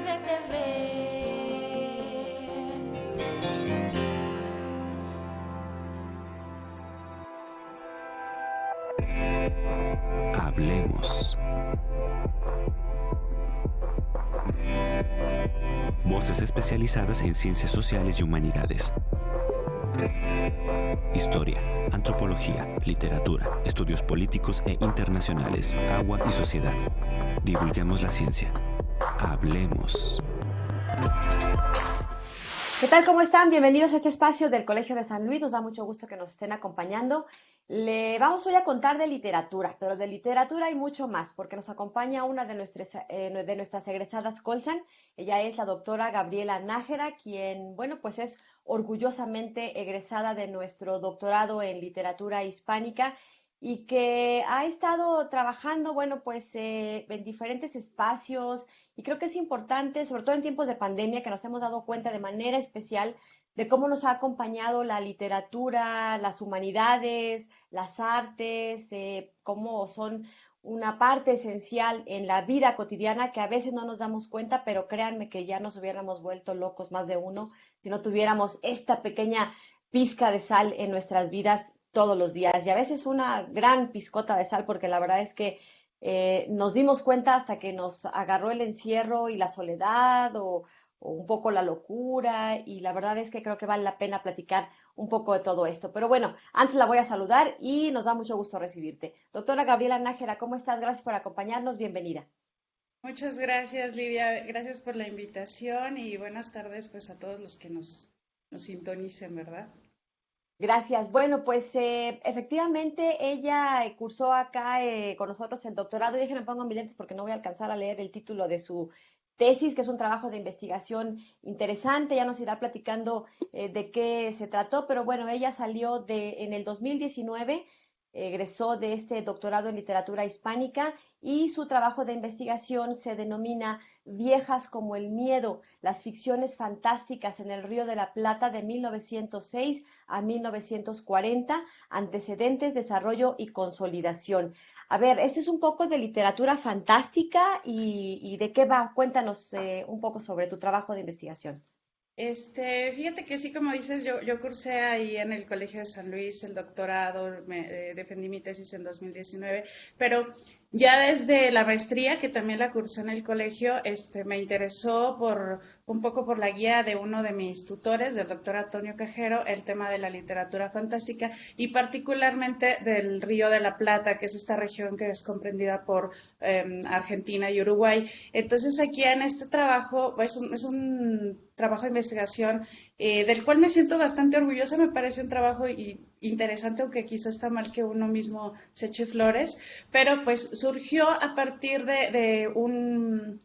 RTV. Hablemos. Voces especializadas en ciencias sociales y humanidades. Historia, antropología, literatura, estudios políticos e internacionales, agua y sociedad. Divulguemos la ciencia. Hablemos. ¿Qué tal? ¿Cómo están? Bienvenidos a este espacio del Colegio de San Luis. Nos da mucho gusto que nos estén acompañando. Le vamos hoy a contar de literatura, pero de literatura hay mucho más, porque nos acompaña una de nuestras egresadas Colsan. Ella es la doctora Gabriela Nájera, quien, bueno, pues es orgullosamente egresada de nuestro doctorado en literatura hispánica y que ha estado trabajando, bueno, pues en diferentes espacios y creo que es importante, sobre todo en tiempos de pandemia, que nos hemos dado cuenta de manera especial de cómo nos ha acompañado la literatura, las humanidades, las artes, cómo son una parte esencial en la vida cotidiana que a veces no nos damos cuenta, pero créanme que ya nos hubiéramos vuelto locos más de uno si no tuviéramos esta pequeña pizca de sal en nuestras vidas todos los días. Y a veces una gran pizcota de sal, porque la verdad es que nos dimos cuenta hasta que nos agarró el encierro y la soledad o un poco la locura y la verdad es que creo que vale la pena platicar un poco de todo esto. Pero bueno, antes la voy a saludar y nos da mucho gusto recibirte. Doctora Gabriela Nájera, ¿cómo estás? Gracias por acompañarnos. Bienvenida. Muchas gracias, Lidia. Gracias por la invitación y buenas tardes pues a todos los que nos sintonicen, ¿verdad? Gracias. Bueno, pues efectivamente ella cursó acá con nosotros el doctorado. Y déjenme pongo mis lentes porque no voy a alcanzar a leer el título de su tesis, que es un trabajo de investigación interesante. Ya nos irá platicando de qué se trató, pero bueno, ella salió en el 2019, egresó de este doctorado en literatura hispánica y su trabajo de investigación se denomina Viejas como el miedo, las ficciones fantásticas en el Río de la Plata de 1906 a 1940, antecedentes, desarrollo y consolidación. A ver, esto es un poco de literatura fantástica y ¿de qué va? Cuéntanos un poco sobre tu trabajo de investigación. Fíjate que sí, como dices, yo cursé ahí en el Colegio de San Luis el doctorado, defendí mi tesis en 2019, pero ya desde la maestría, que también la cursé en el colegio, me interesó un poco por la guía de uno de mis tutores, del doctor Antonio Cajero, el tema de la literatura fantástica y particularmente del Río de la Plata, que es esta región que es comprendida por Argentina y Uruguay. Entonces aquí en este trabajo, es un trabajo de investigación del cual me siento bastante orgullosa, me parece un trabajo interesante, aunque quizás está mal que uno mismo se eche flores, pero pues surgió a partir de un,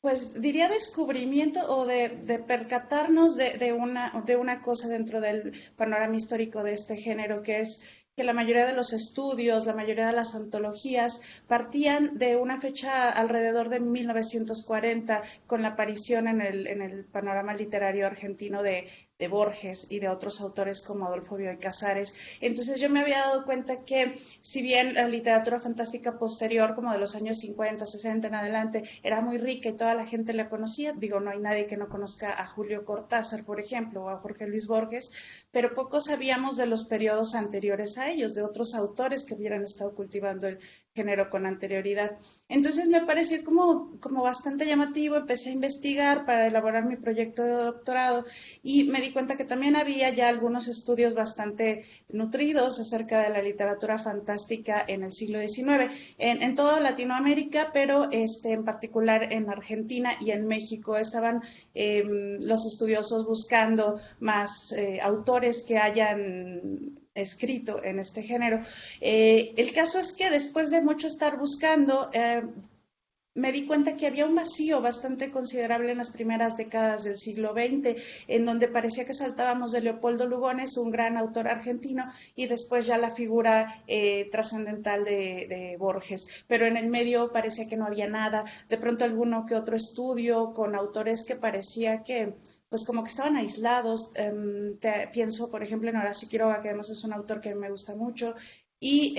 pues diría descubrimiento o de percatarnos de una cosa dentro del panorama histórico de este género, que es que la mayoría de los estudios, la mayoría de las antologías partían de una fecha alrededor de 1940, con la aparición en el panorama literario argentino de Borges y de otros autores como Adolfo Bioy Casares. Entonces yo me había dado cuenta que si bien la literatura fantástica posterior, como de los años 50, 60 en adelante, era muy rica y toda la gente la conocía, digo, no hay nadie que no conozca a Julio Cortázar, por ejemplo, o a Jorge Luis Borges, pero poco sabíamos de los periodos anteriores a ellos, de otros autores que hubieran estado cultivando el género con anterioridad. Entonces me pareció como bastante llamativo, empecé a investigar para elaborar mi proyecto de doctorado y me di cuenta que también había ya algunos estudios bastante nutridos acerca de la literatura fantástica en el siglo XIX, en toda Latinoamérica, pero en particular en Argentina y en México estaban los estudiosos buscando más autores que hayan escrito en este género. El caso es que después de mucho estar buscando, me di cuenta que había un vacío bastante considerable en las primeras décadas del siglo XX, en donde parecía que saltábamos de Leopoldo Lugones, un gran autor argentino, y después ya la figura trascendental de Borges. Pero en el medio parecía que no había nada, de pronto alguno que otro estudio con autores que parecía que pues como que estaban aislados. Pienso, por ejemplo, en Horacio Quiroga, que además es un autor que me gusta mucho, y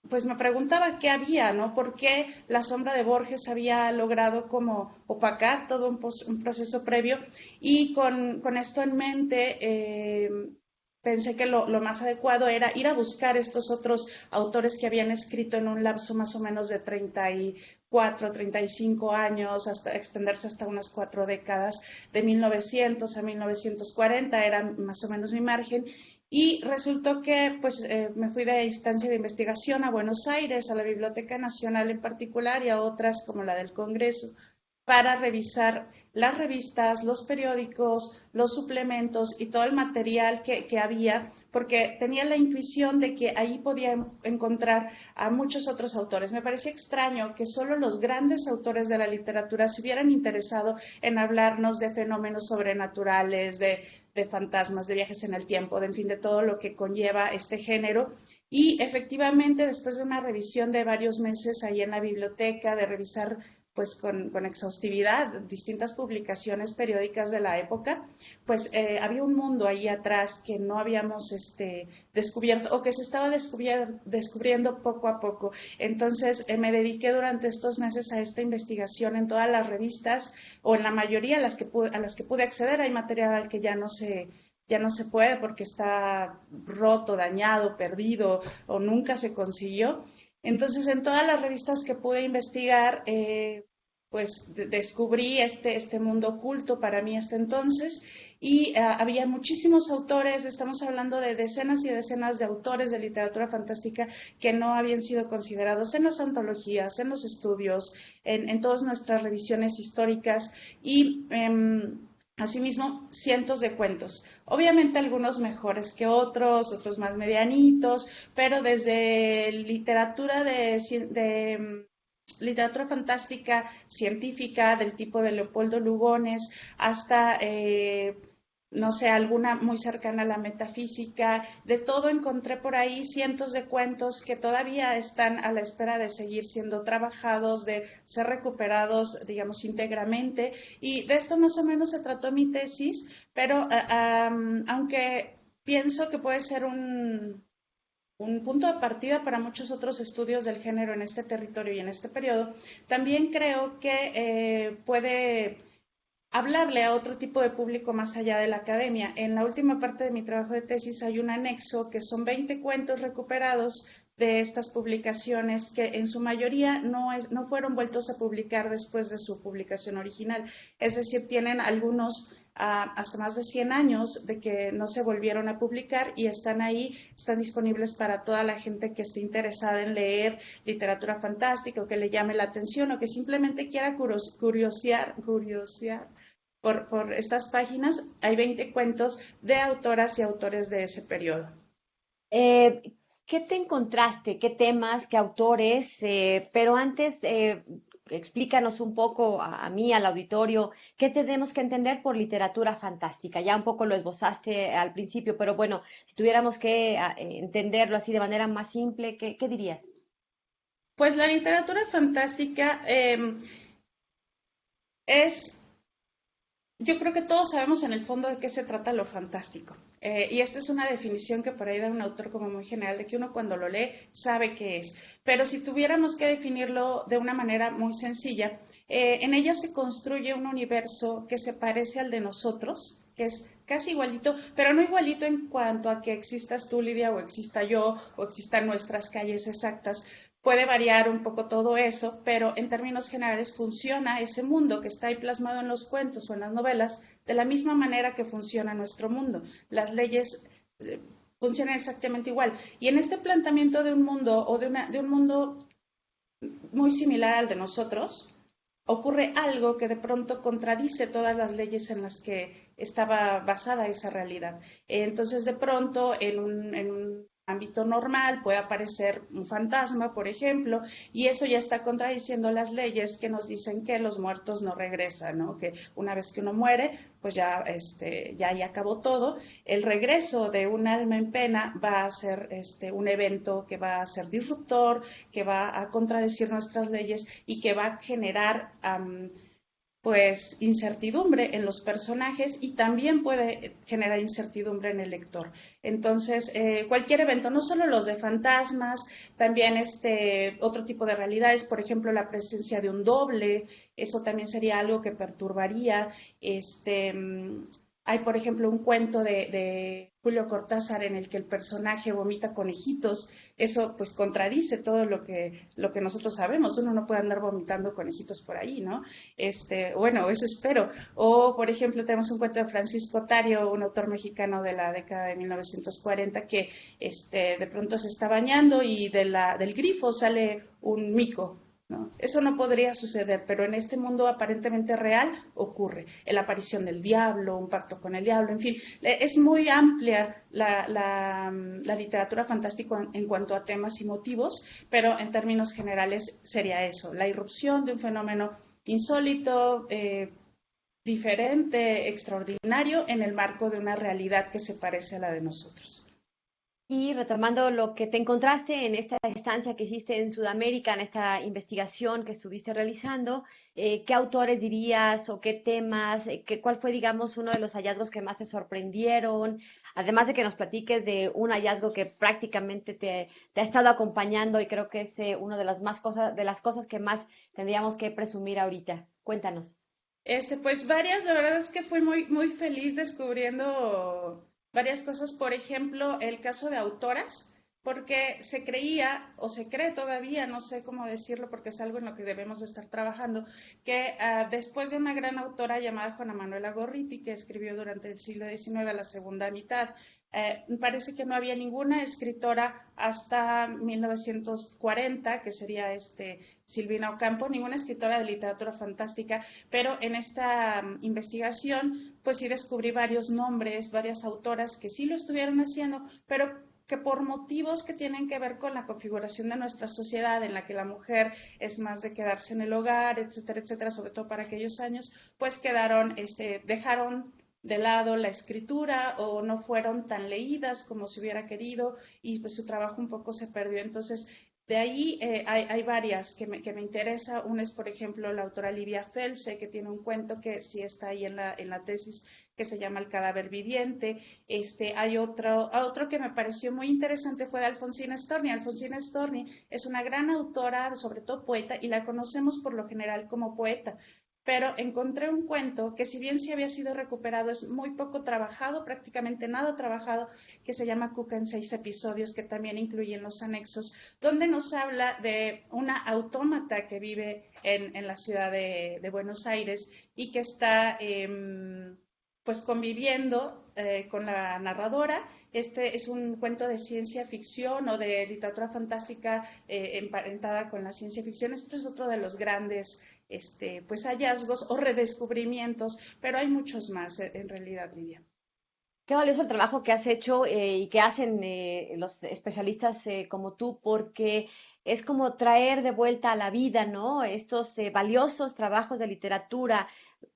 pues me preguntaba qué había, ¿no? ¿Por qué la sombra de Borges había logrado como opacar todo un proceso previo? Y con esto en mente, pensé que lo más adecuado era ir a buscar estos otros autores que habían escrito en un lapso más o menos de 34, 35 años, hasta extenderse hasta unas 4 décadas, de 1900 a 1940, era más o menos mi margen. Y resultó que pues me fui de instancia de investigación a Buenos Aires, a la Biblioteca Nacional en particular y a otras como la del Congreso, para revisar las revistas, los periódicos, los suplementos y todo el material que había, porque tenía la intuición de que ahí podía encontrar a muchos otros autores. Me parecía extraño que solo los grandes autores de la literatura se hubieran interesado en hablarnos de fenómenos sobrenaturales, de fantasmas, de viajes en el tiempo, de en fin, de todo lo que conlleva este género. Y efectivamente, después de una revisión de varios meses ahí en la biblioteca, de revisar pues con exhaustividad distintas publicaciones periódicas de la época, pues había un mundo ahí atrás que no habíamos descubierto o que se estaba descubriendo poco a poco. Entonces me dediqué durante estos meses a esta investigación en todas las revistas o en la mayoría a las que pude acceder. Hay material al que ya no se puede porque está roto, dañado, perdido o nunca se consiguió. Entonces, en todas las revistas que pude investigar, pues descubrí este mundo oculto para mí hasta entonces y había muchísimos autores, estamos hablando de decenas y decenas de autores de literatura fantástica que no habían sido considerados en las antologías, en los estudios, en todas nuestras revisiones históricas y asimismo, cientos de cuentos. Obviamente algunos mejores que otros más medianitos, pero desde literatura fantástica, científica, del tipo de Leopoldo Lugones, hasta, no sé, alguna muy cercana a la metafísica. De todo encontré por ahí cientos de cuentos que todavía están a la espera de seguir siendo trabajados, de ser recuperados, digamos, íntegramente. Y de esto más o menos se trató mi tesis, pero aunque pienso que puede ser un punto de partida para muchos otros estudios del género en este territorio y en este periodo, también creo que puede hablarle a otro tipo de público más allá de la academia. En la última parte de mi trabajo de tesis hay un anexo que son 20 cuentos recuperados de estas publicaciones que en su mayoría no fueron vueltos a publicar después de su publicación original. Es decir, tienen algunos hasta más de 100 años de que no se volvieron a publicar y están ahí, están disponibles para toda la gente que esté interesada en leer literatura fantástica o que le llame la atención o que simplemente quiera curiosear por estas páginas. Hay 20 cuentos de autoras y autores de ese periodo. ¿Qué te encontraste? ¿Qué temas? ¿Qué autores? Pero antes, explícanos un poco a mí, al auditorio, qué tenemos que entender por literatura fantástica. Ya un poco lo esbozaste al principio, pero bueno, si tuviéramos que entenderlo así de manera más simple, ¿qué dirías? Pues la literatura fantástica es... Yo creo que todos sabemos en el fondo de qué se trata lo fantástico. Y esta es una definición que por ahí da un autor como muy general, de que uno cuando lo lee sabe qué es. Pero si tuviéramos que definirlo de una manera muy sencilla, en ella se construye un universo que se parece al de nosotros, que es casi igualito, pero no igualito en cuanto a que existas tú, Lidia, o exista yo, o existan nuestras calles exactas. Puede variar un poco todo eso, pero en términos generales funciona ese mundo que está ahí plasmado en los cuentos o en las novelas de la misma manera que funciona nuestro mundo. Las leyes funcionan exactamente igual. Y en este planteamiento de un mundo o de un mundo muy similar al de nosotros, ocurre algo que de pronto contradice todas las leyes en las que estaba basada esa realidad. Entonces, de pronto, en un ámbito normal puede aparecer un fantasma, por ejemplo, y eso ya está contradiciendo las leyes que nos dicen que los muertos no regresan, ¿no? Que una vez que uno muere, pues ya acabó todo. El regreso de un alma en pena va a ser un evento que va a ser disruptor, que va a contradecir nuestras leyes y que va a generar pues incertidumbre en los personajes y también puede generar incertidumbre en el lector. Entonces, cualquier evento, no solo los de fantasmas, también otro tipo de realidades, por ejemplo, la presencia de un doble, eso también sería algo que perturbaría. Hay, por ejemplo, un cuento de Julio Cortázar en el que el personaje vomita conejitos. Eso pues contradice todo lo que nosotros sabemos. Uno no puede andar vomitando conejitos por ahí, ¿no? Bueno, eso espero. O, por ejemplo, tenemos un cuento de Francisco Tario, un autor mexicano de la década de 1940, que de pronto se está bañando y del grifo sale un mico, ¿no? Eso no podría suceder, pero en este mundo aparentemente real ocurre. La aparición del diablo, un pacto con el diablo, en fin, es muy amplia la literatura fantástica en cuanto a temas y motivos, pero en términos generales sería eso, la irrupción de un fenómeno insólito, diferente, extraordinario, en el marco de una realidad que se parece a la de nosotros. Y retomando lo que te encontraste en esta estancia que hiciste en Sudamérica, en esta investigación que estuviste realizando, ¿qué autores dirías o qué temas, cuál fue, digamos, uno de los hallazgos que más te sorprendieron? Además de que nos platiques de un hallazgo que prácticamente te ha estado acompañando y creo que es una de las cosas que más tendríamos que presumir ahorita. Cuéntanos. Pues varias, la verdad es que fui muy, muy feliz descubriendo varias cosas, por ejemplo, el caso de autoras, porque se creía, o se cree todavía, no sé cómo decirlo, porque es algo en lo que debemos de estar trabajando, que después de una gran autora llamada Juana Manuela Gorriti, que escribió durante el siglo XIX, a la segunda mitad, parece que no había ninguna escritora hasta 1940, que sería Silvina Ocampo, ninguna escritora de literatura fantástica, pero en esta investigación pues sí descubrí varios nombres, varias autoras que sí lo estuvieron haciendo, pero que por motivos que tienen que ver con la configuración de nuestra sociedad, en la que la mujer es más de quedarse en el hogar, etcétera, etcétera, sobre todo para aquellos años, pues dejaron de lado la escritura o no fueron tan leídas como se hubiera querido y pues su trabajo un poco se perdió. Entonces, de ahí hay varias que me interesa. Una es, por ejemplo, la autora Livia Felse, que tiene un cuento que sí está ahí en la tesis, que se llama El cadáver viviente. Hay otro que me pareció muy interesante, fue de Alfonsina Storni. Alfonsina Storni es una gran autora, sobre todo poeta, y la conocemos por lo general como poeta. Pero encontré un cuento que, si bien sí había sido recuperado, es muy poco trabajado, prácticamente nada trabajado, que se llama Cuca en 6 episodios, que también incluyen los anexos, donde nos habla de una autómata que vive en la ciudad de Buenos Aires y que está pues conviviendo con la narradora. Este es un cuento de ciencia ficción o de literatura fantástica emparentada con la ciencia ficción. Esto es otro de los grandes pues hallazgos o redescubrimientos, pero hay muchos más en realidad, Lidia. Qué valioso el trabajo que has hecho y que hacen los especialistas como tú, porque es como traer de vuelta a la vida, ¿no? Estos valiosos trabajos de literatura,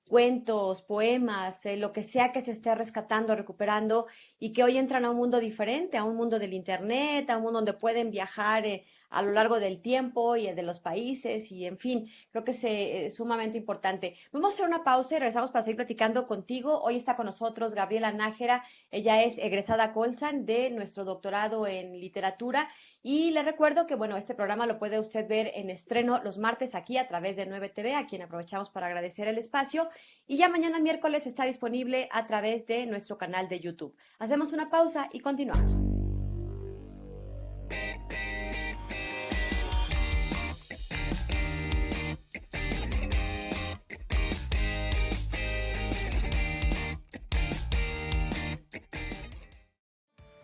cuentos, poemas, lo que sea que se esté rescatando, recuperando y que hoy entran a un mundo diferente, a un mundo del internet, a un mundo donde pueden viajar a lo largo del tiempo y de los países y en fin, creo que es sumamente importante. Vamos a hacer una pausa y regresamos para seguir platicando contigo. Hoy está con nosotros Gabriela Nájera, ella es egresada Colsan de nuestro doctorado en literatura. Y le recuerdo que, bueno, este programa lo puede usted ver en estreno los martes aquí a través de 9TV, a quien aprovechamos para agradecer el espacio. Y ya mañana miércoles está disponible a través de nuestro canal de YouTube. Hacemos una pausa y continuamos.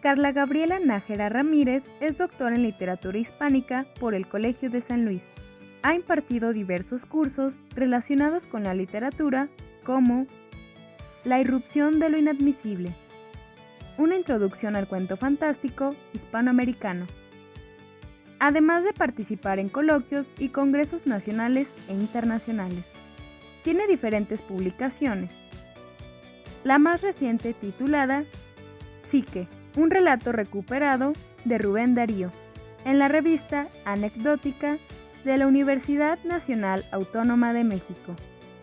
Carla Gabriela Nájera Ramírez es doctora en literatura hispánica por el Colegio de San Luis. Ha impartido diversos cursos relacionados con la literatura como La irrupción de lo inadmisible, una introducción al cuento fantástico hispanoamericano, además de participar en coloquios y congresos nacionales e internacionales. Tiene diferentes publicaciones. La más reciente titulada Psique, un relato recuperado de Rubén Darío, en la revista Anecdótica de la Universidad Nacional Autónoma de México.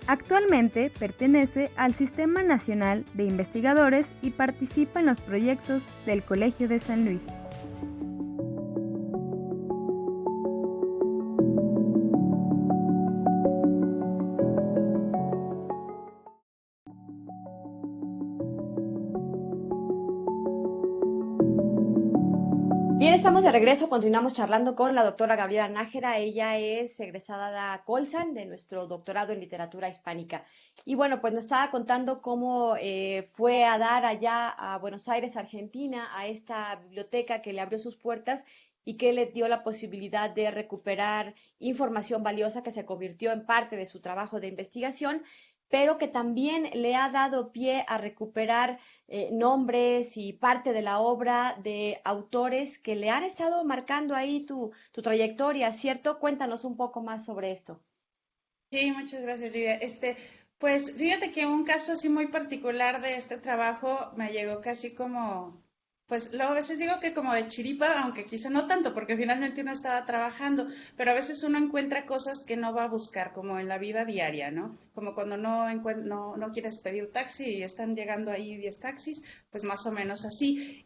Actualmente pertenece al Sistema Nacional de Investigadores y participa en los proyectos del Colegio de San Luis. Bien, estamos de regreso, continuamos charlando con la doctora Gabriela Nájera. Ella es egresada de Colsan, de nuestro doctorado en literatura hispánica. Y bueno, pues nos estaba contando cómo fue a dar allá a Buenos Aires, Argentina, a esta biblioteca que le abrió sus puertas y que le dio la posibilidad de recuperar información valiosa que se convirtió en parte de su trabajo de investigación, pero que también le ha dado pie a recuperar nombres y parte de la obra de autores que le han estado marcando ahí tu trayectoria, ¿cierto? Cuéntanos un poco más sobre esto. Sí, muchas gracias, Lidia. Pues fíjate que un caso así muy particular de este trabajo me llegó casi como, pues luego a veces digo que como de chiripa, aunque quizá no tanto, porque finalmente uno estaba trabajando, pero a veces uno encuentra cosas que no va a buscar, como en la vida diaria, ¿no? Como cuando no quieres pedir taxi y están llegando ahí 10 taxis, pues más o menos así.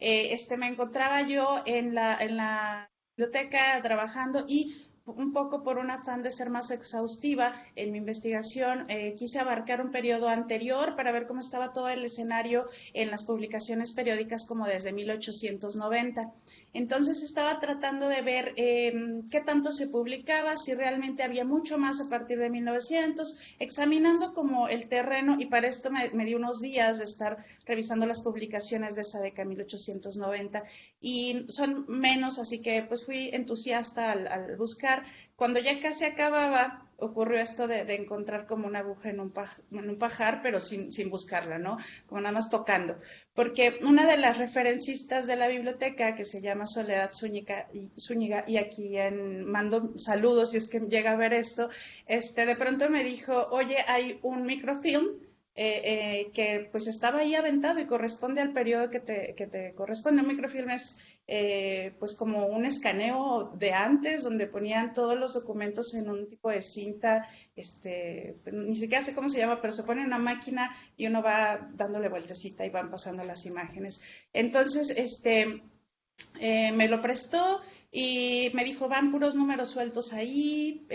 Me encontraba yo en la biblioteca trabajando y un poco por un afán de ser más exhaustiva en mi investigación, quise abarcar un periodo anterior para ver cómo estaba todo el escenario en las publicaciones periódicas como desde 1890. Entonces estaba tratando de ver qué tanto se publicaba, si realmente había mucho más a partir de 1900, examinando como el terreno, y para esto me di unos días de estar revisando las publicaciones de esa década, 1890, y son menos, así que pues fui entusiasta al buscar. Cuando ya casi acababa, ocurrió esto de encontrar como una aguja en un pajar, pero sin buscarla, ¿no? Como nada más tocando. Porque una de las referencistas de la biblioteca, que se llama Soledad Zúñiga, y aquí mando saludos si es que llega a ver esto, de pronto me dijo, oye, hay un microfilm que pues estaba ahí aventado y corresponde al periodo que te corresponde. Un microfilm es pues como un escaneo de antes, donde ponían todos los documentos en un tipo de cinta, pues ni siquiera sé cómo se llama, pero se pone en una máquina y uno va dándole vueltecita y van pasando las imágenes. Entonces, me lo prestó y me dijo, van puros números sueltos ahí,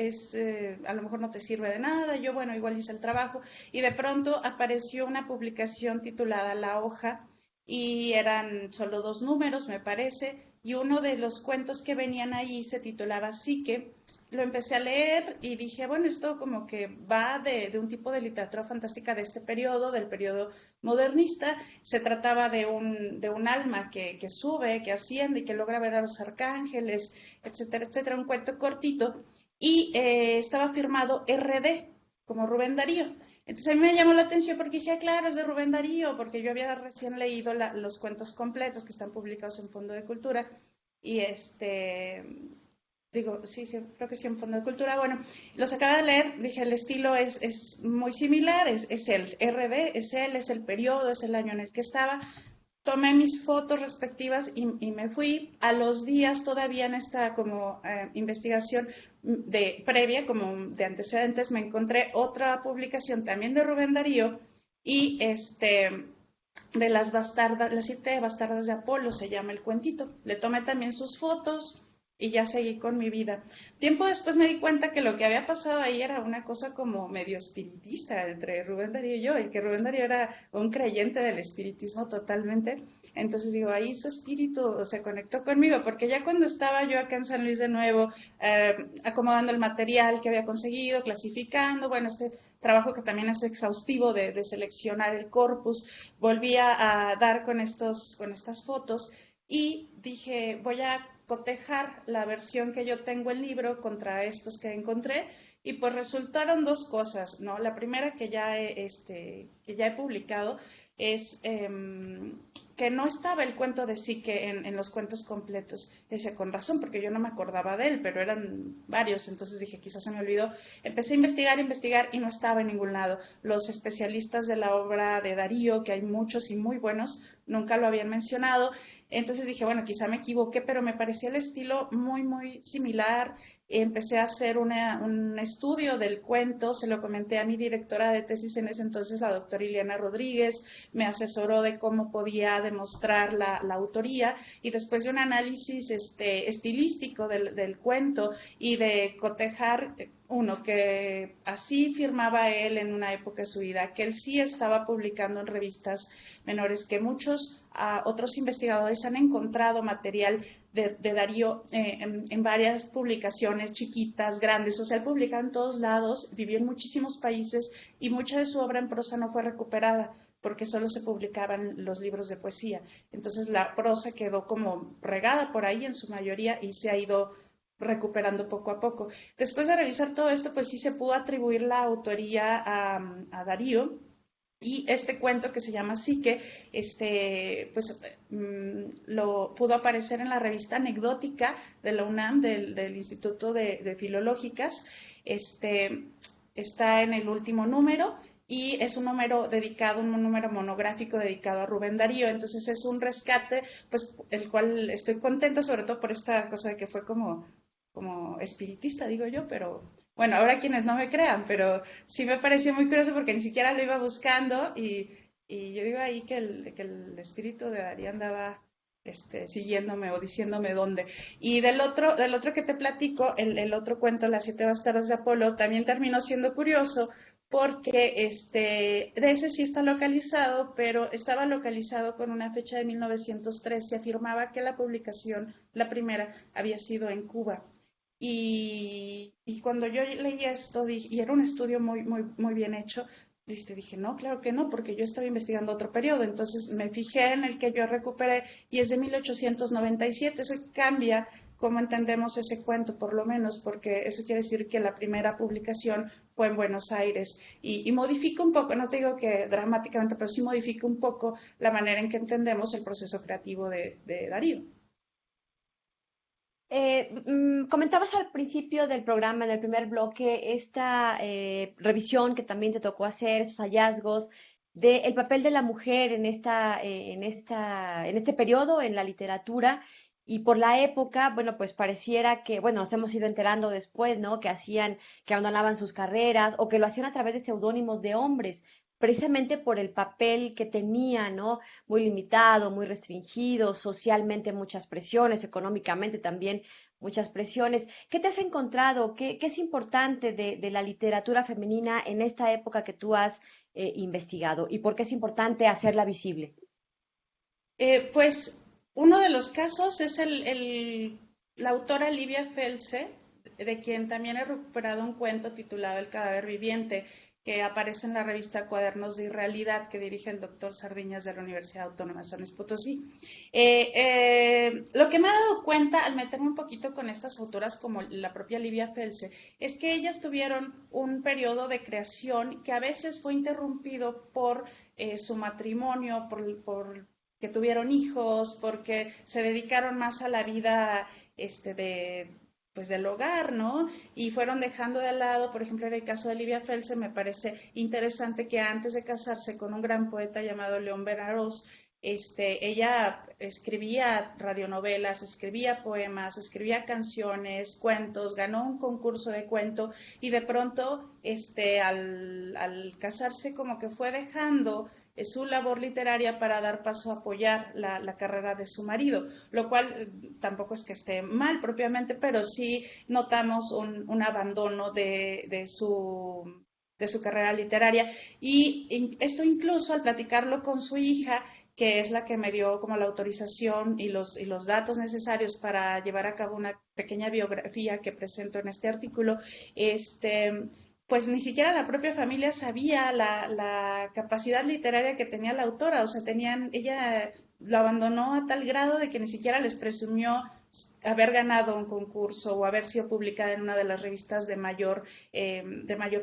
a lo mejor no te sirve de nada. Yo, bueno, igual hice el trabajo, y de pronto apareció una publicación titulada La Hoja, y eran solo 2 números, me parece, y uno de los cuentos que venían ahí se titulaba Psique. Lo empecé a leer y dije, bueno, esto como que va de un tipo de literatura fantástica de este periodo, del periodo modernista. Se trataba de un alma que sube, que asciende y que logra ver a los arcángeles, etcétera, etcétera, un cuento cortito, y estaba firmado RD, como Rubén Darío. Entonces a mí me llamó la atención porque dije, claro, es de Rubén Darío, porque yo había recién leído los cuentos completos que están publicados en Fondo de Cultura, y digo, sí, creo que sí, en Fondo de Cultura. Bueno, los acaba de leer, dije, el estilo es muy similar, es el RD, es el periodo, es el año en el que estaba. Tomé mis fotos respectivas y me fui. A los días, todavía en esta como investigación previa, como de antecedentes, me encontré otra publicación también de Rubén Darío, y de las 7 bastardas de Apolo se llama el cuentito. Le tomé también sus fotos y ya seguí con mi vida. Tiempo después me di cuenta que lo que había pasado ahí era una cosa como medio espiritista entre Rubén Darío y yo, y que Rubén Darío era un creyente del espiritismo totalmente. Entonces digo, ahí su espíritu se conectó conmigo, porque ya cuando estaba yo acá en San Luis de nuevo, acomodando el material que había conseguido, clasificando, bueno, este trabajo que también es exhaustivo de seleccionar el corpus, volví a dar con estas fotos, y dije, voy a cotejar la versión que yo tengo en libro contra estos que encontré, y pues resultaron 2 cosas, ¿no? La primera que ya he publicado es que no estaba el cuento de Psique en los cuentos completos. Decía, con razón, porque yo no me acordaba de él, pero eran varios, entonces dije, quizás se me olvidó. Empecé a investigar y no estaba en ningún lado. Los especialistas de la obra de Darío, que hay muchos y muy buenos, nunca lo habían mencionado. Entonces dije, bueno, quizá me equivoqué, pero me parecía el estilo muy, muy similar, empecé a hacer un estudio del cuento, se lo comenté a mi directora de tesis en ese entonces, la doctora Ileana Rodríguez, me asesoró de cómo podía demostrar la autoría, y después de un análisis estilístico del cuento y de cotejar, uno, que así firmaba él en una época de su vida, que él sí estaba publicando en revistas menores, que muchos otros investigadores han encontrado material de Darío en varias publicaciones chiquitas, grandes, o sea, él publicaba en todos lados, vivió en muchísimos países y mucha de su obra en prosa no fue recuperada porque solo se publicaban los libros de poesía. Entonces la prosa quedó como regada por ahí en su mayoría y se ha ido recuperando poco a poco. Después de revisar todo esto, pues sí se pudo atribuir la autoría a Darío, y este cuento que se llama Psique, pues lo pudo aparecer en la revista anecdótica de la UNAM, del Instituto de Filológicas. Está en el último número y es un número dedicado, un número monográfico dedicado a Rubén Darío. Entonces es un rescate, pues el cual estoy contenta, sobre todo por esta cosa de que fue como espiritista, digo yo, pero bueno, ahora quienes no me crean, pero sí me pareció muy curioso porque ni siquiera lo iba buscando, y yo digo ahí que el espíritu de Darío andaba siguiéndome o diciéndome dónde. Y del otro que te platico, el otro cuento, Las 7 bastardas de Apolo, también terminó siendo curioso porque de ese sí está localizado, pero estaba localizado con una fecha de 1903. Se afirmaba que la publicación, la primera, había sido en Cuba. Y cuando yo leí esto, y era un estudio muy, muy, muy bien hecho, dije, no, claro que no, porque yo estaba investigando otro periodo. Entonces me fijé en el que yo recuperé y es de 1897. Eso cambia cómo entendemos ese cuento, por lo menos, porque eso quiere decir que la primera publicación fue en Buenos Aires y modifica un poco, no te digo que dramáticamente, pero sí modifica un poco la manera en que entendemos el proceso creativo de Darío. Comentabas al principio del programa, en el primer bloque, esta revisión que también te tocó hacer, esos hallazgos del papel de la mujer en en este periodo en la literatura. Y por la época, bueno, pues pareciera que, bueno, nos hemos ido enterando después, ¿no? Que abandonaban sus carreras o que lo hacían a través de seudónimos de hombres, precisamente por el papel que tenía, ¿no? Muy limitado, muy restringido, socialmente muchas presiones, económicamente también muchas presiones. ¿Qué te has encontrado? ¿Qué es importante de la literatura femenina en esta época que tú has investigado? ¿Y por qué es importante hacerla visible? Pues uno de los casos es la autora Livia Felse, de quien también he recuperado un cuento titulado El cadáver viviente, que aparece en la revista Cuadernos de Irrealidad, que dirige el doctor Sardiñas de la Universidad Autónoma de San Luis Potosí. Lo que me he dado cuenta al meterme un poquito con estas autoras como la propia Livia Felse es que ellas tuvieron un periodo de creación que a veces fue interrumpido por su matrimonio, por que tuvieron hijos, porque se dedicaron más a la vida pues del hogar, ¿no? Y fueron dejando de lado, por ejemplo, en el caso de Livia Felse, me parece interesante que antes de casarse con un gran poeta llamado León Benarós, ella escribía radionovelas, escribía poemas, escribía canciones, cuentos, ganó un concurso de cuento y de pronto, al casarse como que fue dejando su labor literaria para dar paso a apoyar la carrera de su marido, lo cual tampoco es que esté mal propiamente, pero sí notamos un abandono de su carrera literaria. Y esto incluso al platicarlo con su hija, que es la que me dio como la autorización y los datos necesarios para llevar a cabo una pequeña biografía que presento en este artículo, pues ni siquiera la propia familia sabía la capacidad literaria que tenía la autora. O sea, ella lo abandonó a tal grado de que ni siquiera les presumió haber ganado un concurso o haber sido publicada en una de las revistas de mayor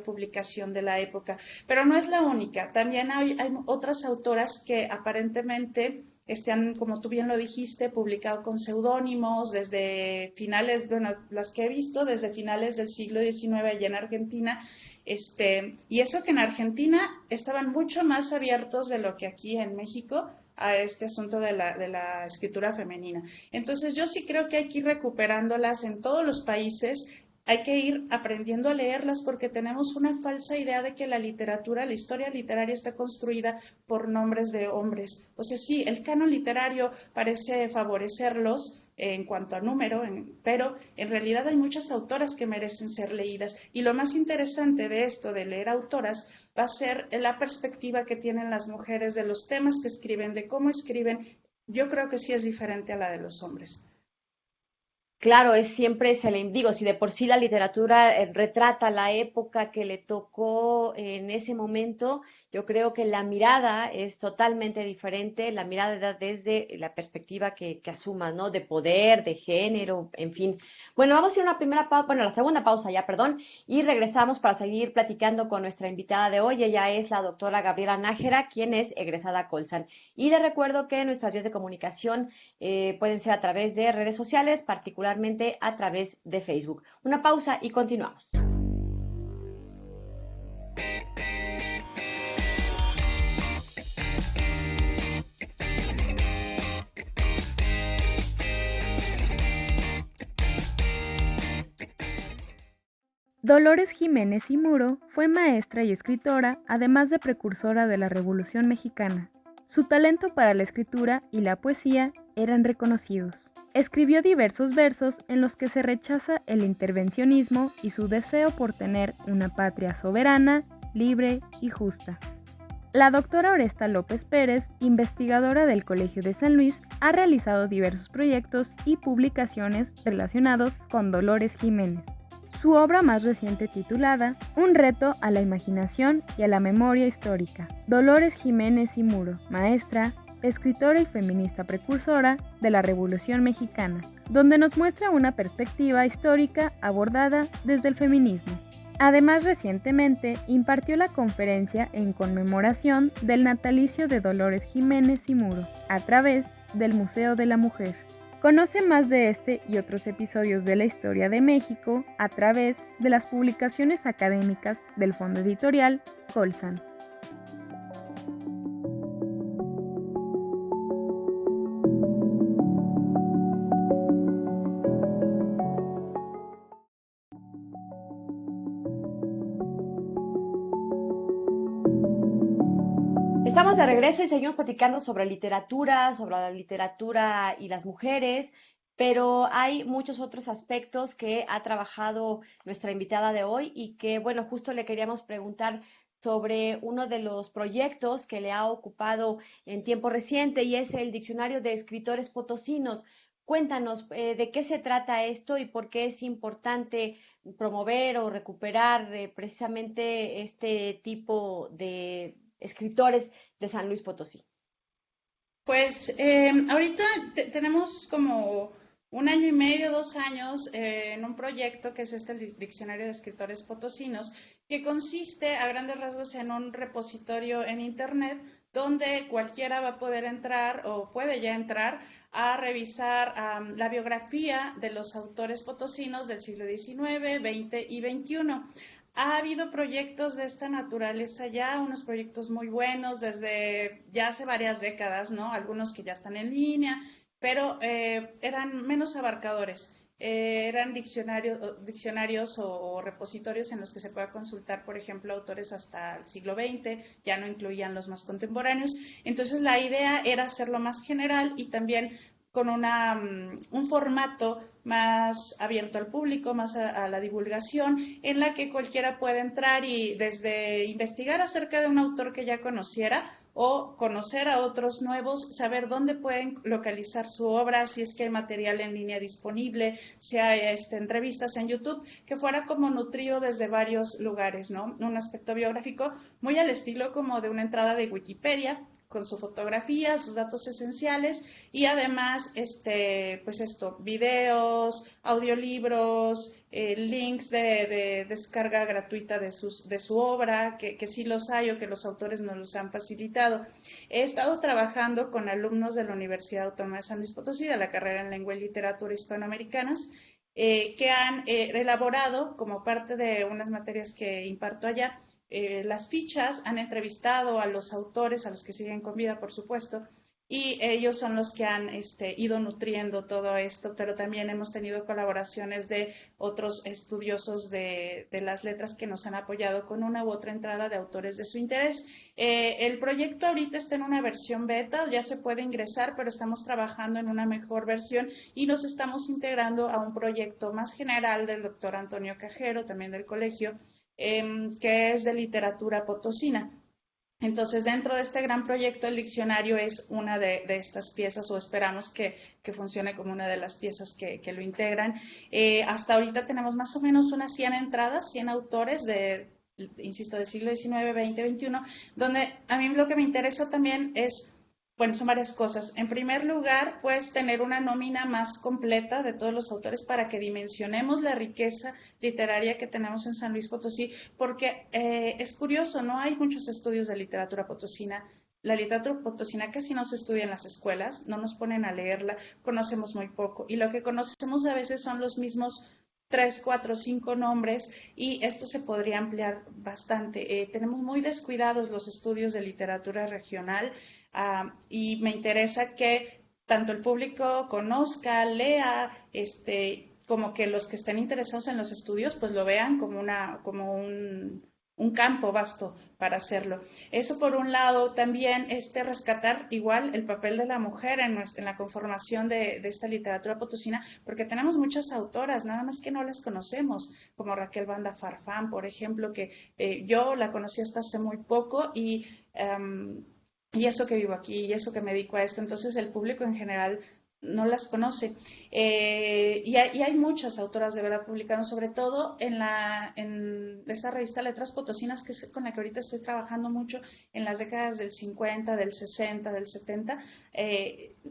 publicación de la época. Pero no es la única. También hay otras autoras que aparentemente han, como tú bien lo dijiste, publicado con seudónimos desde finales, bueno, las que he visto desde finales del siglo XIX allá en Argentina, y eso que en Argentina estaban mucho más abiertos de lo que aquí en México a este asunto de la escritura femenina. Entonces yo sí creo que hay que ir recuperándolas en todos los países. hay que ir aprendiendo a leerlas porque tenemos una falsa idea de que la literatura, la historia literaria está construida por nombres de hombres. O sea, sí, el canon literario parece favorecerlos en cuanto a número, pero en realidad hay muchas autoras que merecen ser leídas. Y lo más interesante de esto, de leer autoras, va a ser la perspectiva que tienen las mujeres de los temas que escriben, de cómo escriben. Yo creo que sí es diferente a la de los hombres. Claro, es siempre se le indigo, si de por sí la literatura retrata la época que le tocó en ese momento, yo creo que la mirada es totalmente diferente, la mirada desde la perspectiva que asumas, ¿no? De poder, de género, en fin. Bueno, vamos a ir a una primera pausa, bueno, la segunda pausa ya, perdón, y regresamos para seguir platicando con nuestra invitada de hoy. Ella es la doctora Gabriela Nájera, quien es egresada Colsan. Y les recuerdo que nuestras vías de comunicación pueden ser a través de redes sociales, particularmente a través de Facebook. Una pausa y continuamos. Dolores Jiménez y Muro fue maestra y escritora, además de precursora de la Revolución Mexicana. Su talento para la escritura y la poesía eran reconocidos. Escribió diversos versos en los que se rechaza el intervencionismo y su deseo por tener una patria soberana, libre y justa. La doctora Oresta López Pérez, investigadora del Colegio de San Luis, ha realizado diversos proyectos y publicaciones relacionados con Dolores Jiménez. Su obra más reciente titulada Un reto a la imaginación y a la memoria histórica. Dolores Jiménez y Muro, maestra, escritora y feminista precursora de la Revolución Mexicana, donde nos muestra una perspectiva histórica abordada desde el feminismo. Además, recientemente impartió la conferencia en conmemoración del natalicio de Dolores Jiménez y Muro, a través del Museo de la Mujer. Conoce más de este y otros episodios de la historia de México a través de las publicaciones académicas del Fondo Editorial Colsan. Estamos de regreso y seguimos platicando sobre la literatura y las mujeres, pero hay muchos otros aspectos que ha trabajado nuestra invitada de hoy y que, bueno, justo le queríamos preguntar sobre uno de los proyectos que le ha ocupado en tiempo reciente y es el Diccionario de Escritores Potosinos. Cuéntanos de qué se trata esto y por qué es importante promover o recuperar precisamente este tipo de escritores de San Luis Potosí. Pues ahorita tenemos como 1 año y medio, 2 años en un proyecto que es el Diccionario de Escritores Potosinos, que consiste a grandes rasgos en un repositorio en Internet donde cualquiera va a poder entrar o puede ya entrar a revisar la biografía de los autores potosinos del siglo XIX, XX y XXI. Ha habido proyectos de esta naturaleza ya, unos proyectos muy buenos desde ya hace varias décadas, ¿no? Algunos que ya están en línea, pero eran menos abarcadores. Eran diccionarios o repositorios en los que se pueda consultar, por ejemplo, autores hasta el siglo XX, ya no incluían los más contemporáneos. Entonces la idea era hacerlo más general y también con un formato más abierto al público, más a la divulgación, en la que cualquiera puede entrar y desde investigar acerca de un autor que ya conociera o conocer a otros nuevos, saber dónde pueden localizar su obra, si es que hay material en línea disponible, si hay entrevistas en YouTube, que fuera como nutrido desde varios lugares, ¿no? Un aspecto biográfico muy al estilo como de una entrada de Wikipedia, con su fotografía, sus datos esenciales y además, videos, audiolibros, links de descarga gratuita de su obra, que sí los hay o que los autores nos los han facilitado. He estado trabajando con alumnos de la Universidad Autónoma de San Luis Potosí, de la carrera en Lengua y Literatura Hispanoamericanas, que han elaborado como parte de unas materias que imparto allá, las fichas, han entrevistado a los autores, a los que siguen con vida, por supuesto, y ellos son los que han ido nutriendo todo esto, pero también hemos tenido colaboraciones de otros estudiosos de las letras que nos han apoyado con una u otra entrada de autores de su interés. El proyecto ahorita está en una versión beta, ya se puede ingresar, pero estamos trabajando en una mejor versión y nos estamos integrando a un proyecto más general del doctor Antonio Cajero, también del colegio, que es de literatura potosina. Entonces, dentro de este gran proyecto, el diccionario es una de estas piezas, o esperamos que funcione como una de las piezas que lo integran. Hasta ahorita tenemos más o menos unas 100 entradas, 100 autores insisto, del siglo XIX, XX, XXI, donde a mí lo que me interesa también es, bueno, son varias cosas. En primer lugar, pues tener una nómina más completa de todos los autores para que dimensionemos la riqueza literaria que tenemos en San Luis Potosí, porque es curioso, no hay muchos estudios de literatura potosina. La literatura potosina casi no se estudia en las escuelas, no nos ponen a leerla, conocemos muy poco, y lo que conocemos a veces son los mismos 3, 4, 5 nombres, y esto se podría ampliar bastante. Tenemos muy descuidados los estudios de literatura regional, y me interesa que tanto el público conozca, lea, como que los que estén interesados en los estudios pues lo vean como un campo vasto para hacerlo. Eso por un lado. También rescatar igual el papel de la mujer en la conformación de esta literatura potosina, porque tenemos muchas autoras, nada más que no las conocemos, como Raquel Banda Farfán, por ejemplo, que yo la conocí hasta hace muy poco, y eso que vivo aquí, y eso que me dedico a esto, entonces el público en general no las conoce. Y hay muchas autoras de verdad publicando, sobre todo en esta revista Letras Potosinas, que es con la que ahorita estoy trabajando mucho, en las décadas del 50, del 60, del 70,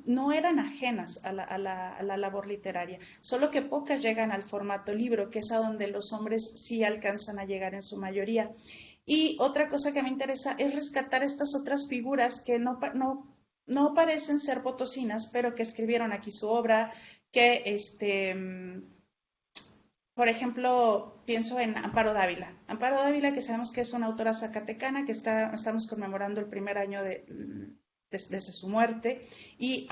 no eran ajenas a la labor literaria, solo que pocas llegan al formato libro, que es a donde los hombres sí alcanzan a llegar en su mayoría. Y otra cosa que me interesa es rescatar estas otras figuras que no parecen ser potosinas, pero que escribieron aquí su obra, que por ejemplo, pienso en Amparo Dávila. Amparo Dávila, que sabemos que es una autora zacatecana, que estamos conmemorando el primer año desde su muerte, y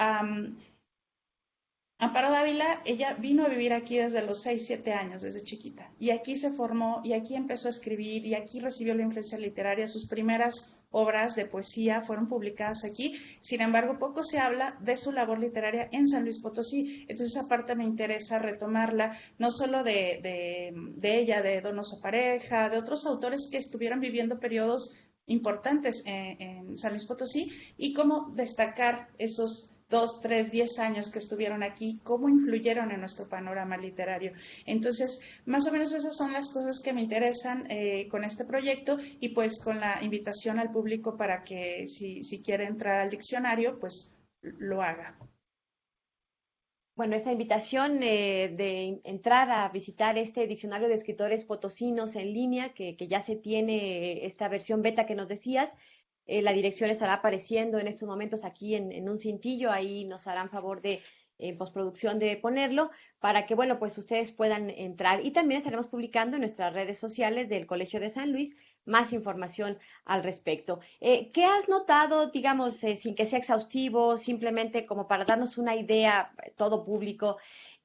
Amparo Dávila, ella vino a vivir aquí desde los 6, 7 años, desde chiquita, y aquí se formó, y aquí empezó a escribir, y aquí recibió la influencia literaria. Sus primeras obras de poesía fueron publicadas aquí. Sin embargo, poco se habla de su labor literaria en San Luis Potosí, entonces esa parte me interesa retomarla, no solo de ella, de Donoso Pareja, de otros autores que estuvieron viviendo periodos importantes en San Luis Potosí, y cómo destacar esos 2, 3, 10 años que estuvieron aquí, cómo influyeron en nuestro panorama literario. Entonces, más o menos esas son las cosas que me interesan con este proyecto, y pues con la invitación al público para que si quiere entrar al diccionario, pues lo haga. Bueno, esta invitación de entrar a visitar este diccionario de escritores potosinos en línea, que ya se tiene esta versión beta que nos decías. La dirección estará apareciendo en estos momentos aquí en un cintillo, ahí nos harán favor de en postproducción de ponerlo para que, bueno, pues ustedes puedan entrar. Y también estaremos publicando en nuestras redes sociales del Colegio de San Luis más información al respecto. ¿Qué has notado, digamos, sin que sea exhaustivo, simplemente como para darnos una idea, todo público?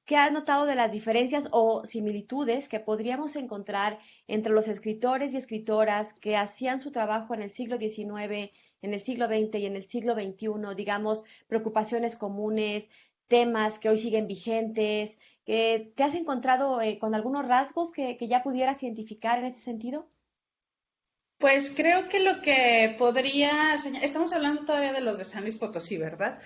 ¿Qué has notado de las diferencias o similitudes que podríamos encontrar entre los escritores y escritoras que hacían su trabajo en el siglo XIX, en el siglo XX y en el siglo XXI, digamos, preocupaciones comunes, temas que hoy siguen vigentes? ¿Te has encontrado con algunos rasgos que ya pudieras identificar en ese sentido? Pues creo que lo que estamos hablando todavía de los de San Luis Potosí, ¿verdad?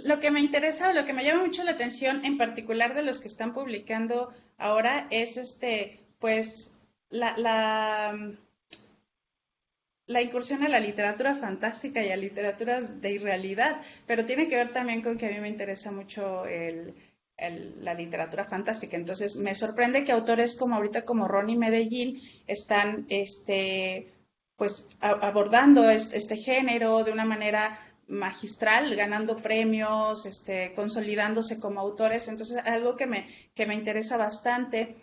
Lo que me interesa, lo que me llama mucho la atención, en particular de los que están publicando ahora, es pues la incursión a la literatura fantástica y a literaturas de irrealidad, pero tiene que ver también con que a mí me interesa mucho la literatura fantástica. Entonces me sorprende que autores como Ronnie Medellín están pues abordando este género de una manera magistral, ganando premios, consolidándose como autores. Entonces algo que me interesa bastante.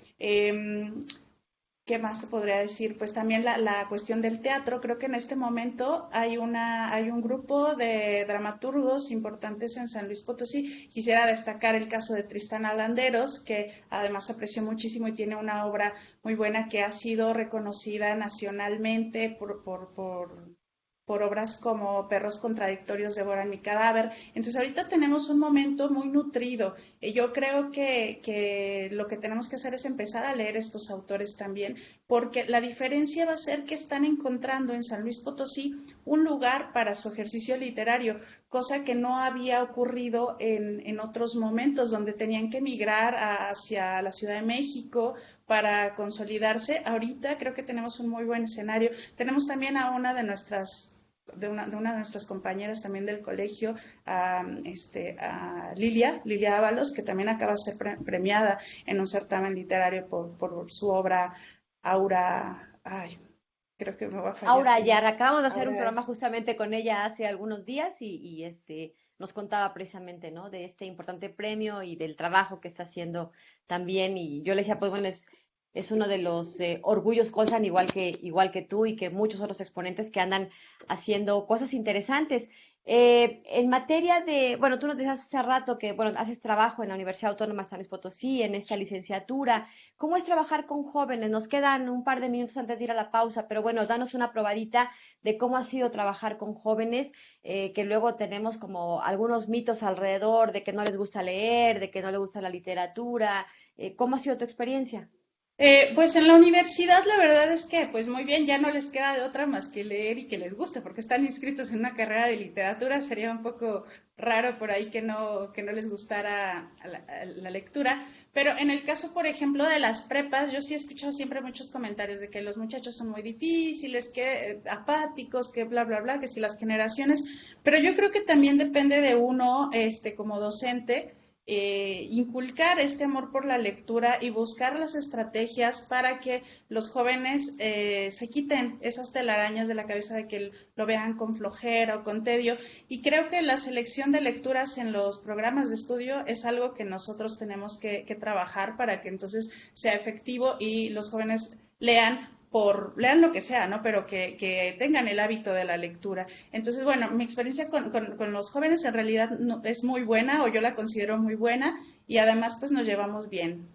¿Qué más te podría decir? Pues también la cuestión del teatro. Creo que en este momento hay un grupo de dramaturgos importantes en San Luis Potosí. Quisiera destacar el caso de Tristana Landeros, que además aprecio muchísimo y tiene una obra muy buena que ha sido reconocida nacionalmente por obras como Perros contradictorios devoran mi cadáver. Entonces ahorita tenemos un momento muy nutrido. Yo creo que lo que tenemos que hacer es empezar a leer estos autores también, porque la diferencia va a ser que están encontrando en San Luis Potosí un lugar para su ejercicio literario, cosa que no había ocurrido en otros momentos, donde tenían que emigrar hacia la Ciudad de México para consolidarse. Ahorita creo que tenemos un muy buen escenario. Tenemos también a una de nuestras compañeras también del colegio, a Lilia Ábalos, que también acaba de ser premiada en un certamen literario por su obra Aura. Ay, creo que me va a fallar. Aura Ayar, acabamos de hacer Aura un programa Ayar. justamente con ella hace algunos días y nos contaba precisamente, ¿no? De este importante premio y del trabajo que está haciendo también. Y yo le decía, pues bueno, es uno de los orgullos Colsan, igual que tú y que muchos otros exponentes que andan haciendo cosas interesantes. En materia de, bueno, tú nos decías hace rato que, bueno, haces trabajo en la Universidad Autónoma de San Luis Potosí, en esta licenciatura. ¿Cómo es trabajar con jóvenes? Nos quedan un par de minutos antes de ir a la pausa, pero bueno, danos una probadita de cómo ha sido trabajar con jóvenes, que luego tenemos como algunos mitos alrededor de que no les gusta leer, de que no les gusta la literatura. ¿Cómo ha sido tu experiencia? Pues en la universidad la verdad es que, pues muy bien, ya no les queda de otra más que leer y que les guste, porque están inscritos en una carrera de literatura. Sería un poco raro por ahí que no les gustara la lectura. Pero en el caso, por ejemplo, de las prepas, yo sí he escuchado siempre muchos comentarios de que los muchachos son muy difíciles, que apáticos, que bla, bla, bla, que si las generaciones. Pero yo creo que también depende de uno, como docente, inculcar este amor por la lectura y buscar las estrategias para que los jóvenes se quiten esas telarañas de la cabeza de que lo vean con flojera o con tedio. Y creo que la selección de lecturas en los programas de estudio es algo que nosotros tenemos que trabajar para que entonces sea efectivo y los jóvenes lean lo que sea, ¿no? Pero que tengan el hábito de la lectura. Entonces, bueno, mi experiencia con los jóvenes en realidad es muy buena, o yo la considero muy buena, y además pues nos llevamos bien.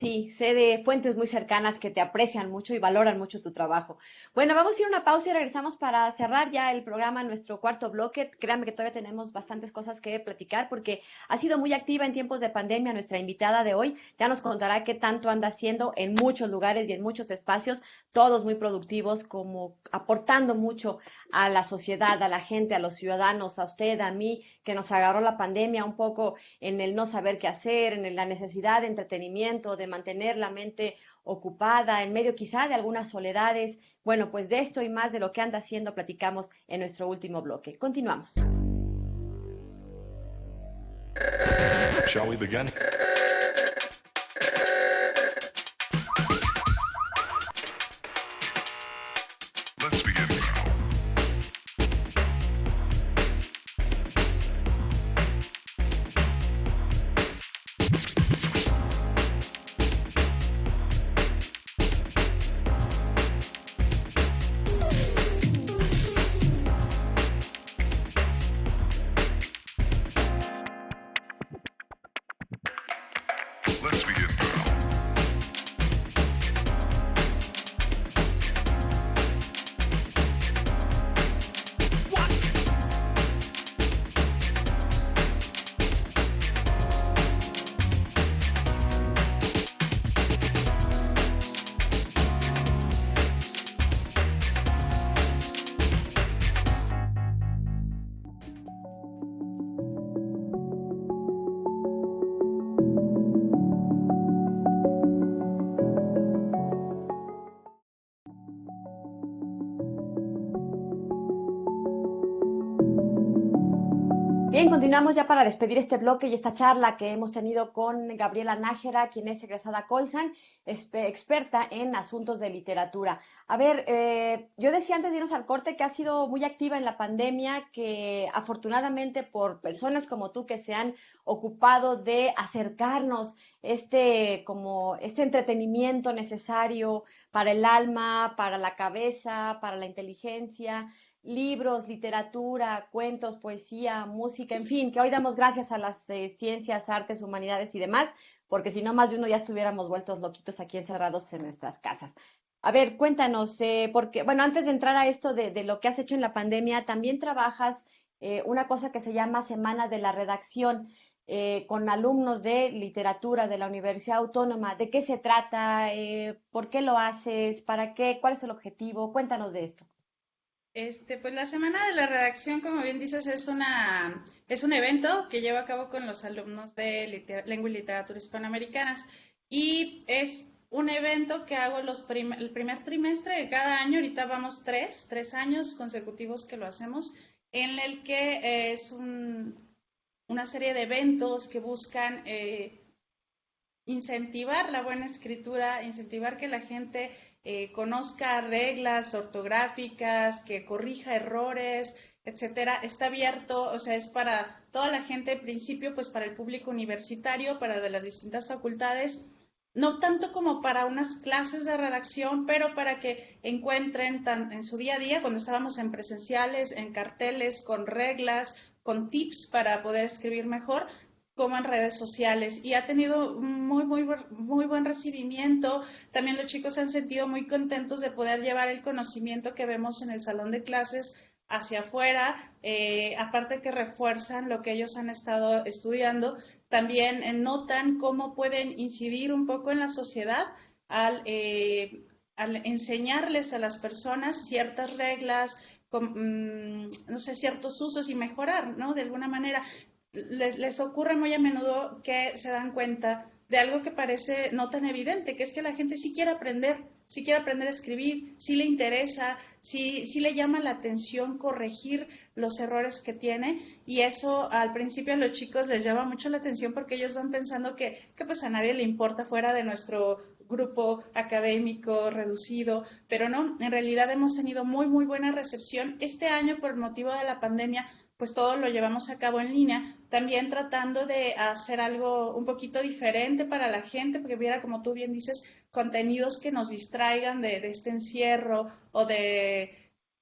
Sí, sé de fuentes muy cercanas que te aprecian mucho y valoran mucho tu trabajo. Bueno, vamos a ir a una pausa y regresamos para cerrar ya el programa, nuestro cuarto bloque. Créanme que todavía tenemos bastantes cosas que platicar porque ha sido muy activa en tiempos de pandemia nuestra invitada de hoy. Ya nos contará qué tanto anda haciendo en muchos lugares y en muchos espacios, todos muy productivos, como aportando mucho a la sociedad, a la gente, a los ciudadanos, a usted, a mí, que nos agarró la pandemia un poco en el no saber qué hacer, en la necesidad de entretenimiento, de mantener la mente ocupada, en medio quizá de algunas soledades. Bueno, pues de esto y más de lo que anda haciendo platicamos en nuestro último bloque. Continuamos. Shall we begin? Let's begin. Let's begin. Bien, continuamos ya para despedir este bloque y esta charla que hemos tenido con Gabriela Nájera, quien es egresada Colsan, experta en asuntos de literatura. A ver, yo decía antes de irnos al corte que ha sido muy activa en la pandemia, que afortunadamente por personas como tú que se han ocupado de acercarnos como este entretenimiento necesario para el alma, para la cabeza, para la inteligencia, libros, literatura, cuentos, poesía, música, en fin, que hoy damos gracias a las ciencias, artes, humanidades y demás, porque si no, más de uno ya estuviéramos vueltos loquitos aquí encerrados en nuestras casas. A ver, cuéntanos, porque, bueno, antes de entrar a esto de lo que has hecho en la pandemia, también trabajas una cosa que se llama Semana de la Redacción con alumnos de literatura de la Universidad Autónoma. ¿De qué se trata? ¿Por qué lo haces? ¿Para qué? ¿Cuál es el objetivo? Cuéntanos de esto. Pues la Semana de la Redacción, como bien dices, es un evento que llevo a cabo con los alumnos de Lengua y Literatura Hispanoamericanas y es un evento que hago el primer trimestre de cada año. Ahorita vamos tres años consecutivos que lo hacemos, en el que una serie de eventos que buscan incentivar la buena escritura, incentivar que la gente conozca reglas ortográficas, que corrija errores, etcétera. Está abierto, o sea, es para toda la gente, en principio, pues para el público universitario, para de las distintas facultades, no tanto como para unas clases de redacción, pero para que encuentren en su día a día, cuando estábamos en presenciales, en carteles, con reglas, con tips para poder escribir mejor, como en redes sociales, y ha tenido muy buen recibimiento. También los chicos se han sentido muy contentos de poder llevar el conocimiento que vemos en el salón de clases hacia afuera, aparte que refuerzan lo que ellos han estado estudiando, también notan cómo pueden incidir un poco en la sociedad al enseñarles a las personas ciertas reglas, no sé, ciertos usos y mejorar, ¿no? De alguna manera. Les ocurre muy a menudo que se dan cuenta de algo que parece no tan evidente, que es que la gente sí quiere aprender a escribir, sí le interesa, sí le llama la atención corregir los errores que tiene, y eso al principio a los chicos les llama mucho la atención porque ellos van pensando que pues a nadie le importa fuera de nuestro grupo académico reducido, pero no, en realidad hemos tenido muy buena recepción. Este año, por el motivo de la pandemia, pues todo lo llevamos a cabo en línea, también tratando de hacer algo un poquito diferente para la gente, porque viera, como tú bien dices, contenidos que nos distraigan de este encierro o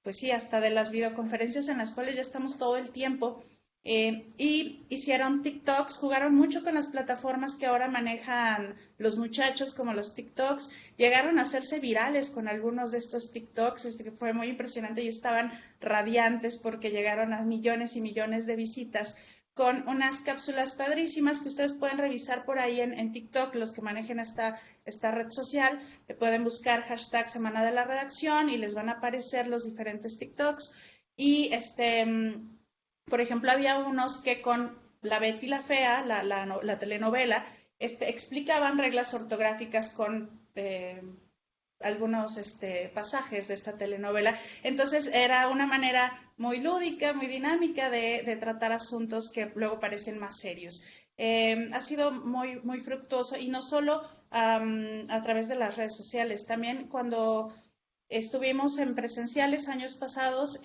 pues sí, hasta de las videoconferencias en las cuales ya estamos todo el tiempo. Y hicieron TikToks, jugaron mucho con las plataformas que ahora manejan los muchachos, como los TikToks, llegaron a hacerse virales con algunos de estos TikToks, que fue muy impresionante, y estaban radiantes porque llegaron a millones y millones de visitas, con unas cápsulas padrísimas que ustedes pueden revisar por ahí en TikTok. Los que manejen esta red social pueden buscar hashtag Semana de la Redacción y les van a aparecer los diferentes TikToks. Y por ejemplo, había unos que con La Betty la Fea, la telenovela, explicaban reglas ortográficas con algunos pasajes de esta telenovela. Entonces era una manera muy lúdica, muy dinámica de tratar asuntos que luego parecen más serios. Ha sido muy fructuoso, y no solo a través de las redes sociales, también cuando estuvimos en presenciales años pasados,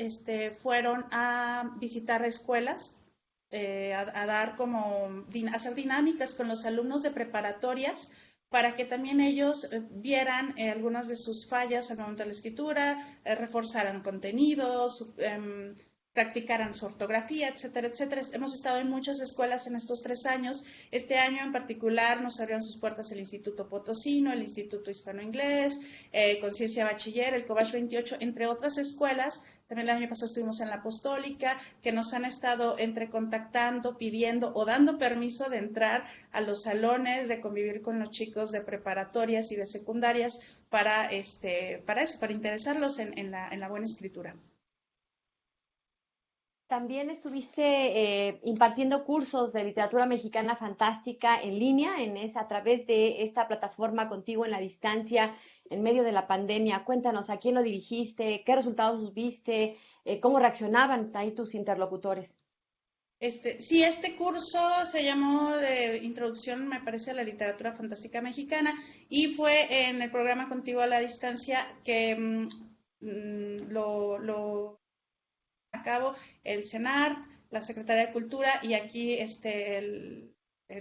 fueron a visitar escuelas, a dar hacer dinámicas con los alumnos de preparatorias para que también ellos vieran algunas de sus fallas al momento de la escritura, reforzaran contenidos, practicaran su ortografía, etcétera, etcétera. Hemos estado en muchas escuelas en estos 3 años. Este año en particular nos abrieron sus puertas el Instituto Potosino, el Instituto Hispano-Inglés, Conciencia Bachiller, el Cobach 28, entre otras escuelas. También el año pasado estuvimos en la Apostólica, que nos han estado contactando, pidiendo o dando permiso de entrar a los salones, de convivir con los chicos de preparatorias y de secundarias para eso, para interesarlos en la buena escritura. También estuviste impartiendo cursos de literatura mexicana fantástica en línea, a través de esta plataforma Contigo en la Distancia, en medio de la pandemia. Cuéntanos, ¿a quién lo dirigiste? ¿Qué resultados viste? ¿Cómo reaccionaban ahí tus interlocutores? Sí, este curso se llamó de Introducción, me parece, a la literatura fantástica mexicana y fue en el programa Contigo a la Distancia que lo a cabo el CENART, la Secretaría de Cultura y aquí el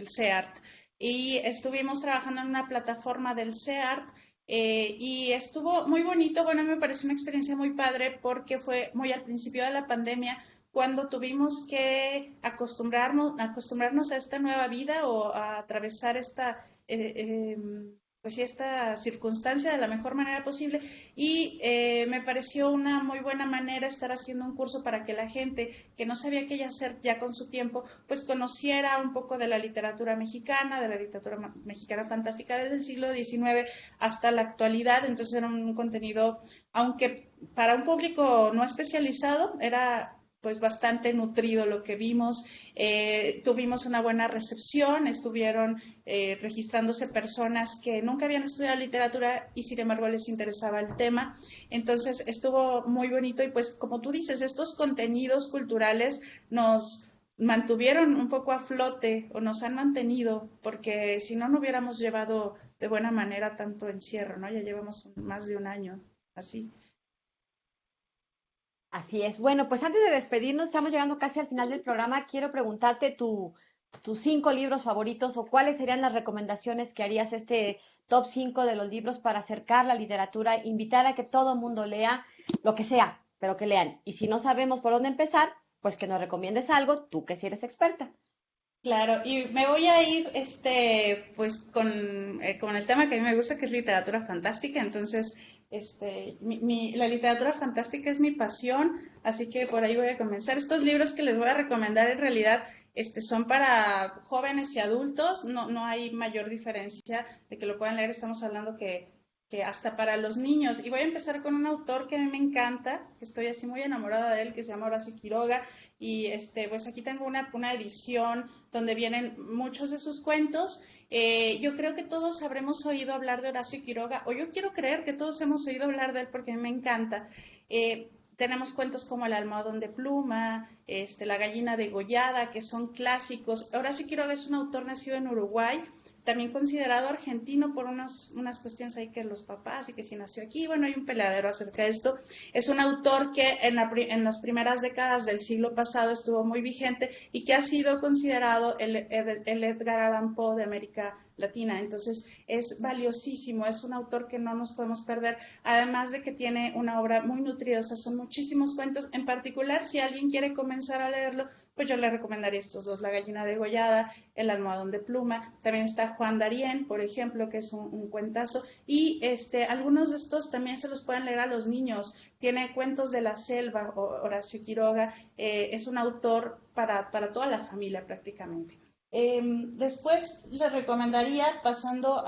CEART. Y estuvimos trabajando en una plataforma del CEART y estuvo muy bonito. Bueno, me pareció una experiencia muy padre porque fue muy al principio de la pandemia cuando tuvimos que acostumbrarnos a esta nueva vida o a atravesar pues esta circunstancia de la mejor manera posible y me pareció una muy buena manera estar haciendo un curso para que la gente que no sabía qué hacer ya con su tiempo, pues conociera un poco de la literatura mexicana, de la literatura mexicana fantástica desde el siglo XIX hasta la actualidad. Entonces era un contenido, aunque para un público no especializado, era pues bastante nutrido lo que vimos. Tuvimos una buena recepción, estuvieron registrándose personas que nunca habían estudiado literatura y sin embargo les interesaba el tema. Entonces estuvo muy bonito y pues como tú dices, estos contenidos culturales nos mantuvieron un poco a flote o nos han mantenido, porque si no, no hubiéramos llevado de buena manera tanto encierro, ¿no? Ya llevamos más de un año así. Así es. Bueno, pues antes de despedirnos, estamos llegando casi al final del programa. Quiero preguntarte tus 5 libros favoritos o cuáles serían las recomendaciones que harías este top 5 de los libros para acercar la literatura, invitar a que todo el mundo lea lo que sea, pero que lean. Y si no sabemos por dónde empezar, pues que nos recomiendes algo, tú que sí eres experta. Claro, y me voy a ir pues con el tema que a mí me gusta, que es literatura fantástica. Entonces, la literatura fantástica es mi pasión, así que por ahí voy a comenzar. Estos libros que les voy a recomendar en realidad son para jóvenes y adultos, no hay mayor diferencia de que lo puedan leer. Estamos hablando que hasta para los niños. Y voy a empezar con un autor que a mí me encanta, que estoy así muy enamorada de él, que se llama Horacio Quiroga. Y pues aquí tengo una edición donde vienen muchos de sus cuentos. Yo creo que todos habremos oído hablar de Horacio Quiroga, o yo quiero creer que todos hemos oído hablar de él porque a mí me encanta. Tenemos cuentos como El almohadón de pluma, La gallina degollada, que son clásicos. Horacio Quiroga es un autor nacido en Uruguay, también considerado argentino por unas cuestiones ahí que los papás y que si nació aquí. Bueno, hay un peleadero acerca de esto. Es un autor que en las primeras décadas del siglo pasado estuvo muy vigente y que ha sido considerado el Edgar Allan Poe de América Latina. Entonces es valiosísimo, es un autor que no nos podemos perder, además de que tiene una obra muy nutrida. O sea, son muchísimos cuentos. En particular, si alguien quiere comenzar a leerlo, pues yo le recomendaría estos dos: La gallina degollada, El almohadón de pluma. También está Juan Darien, por ejemplo, que es un cuentazo, y algunos de estos también se los pueden leer a los niños. Tiene Cuentos de la selva, Horacio Quiroga. Es un autor para toda la familia prácticamente. Después les recomendaría, pasando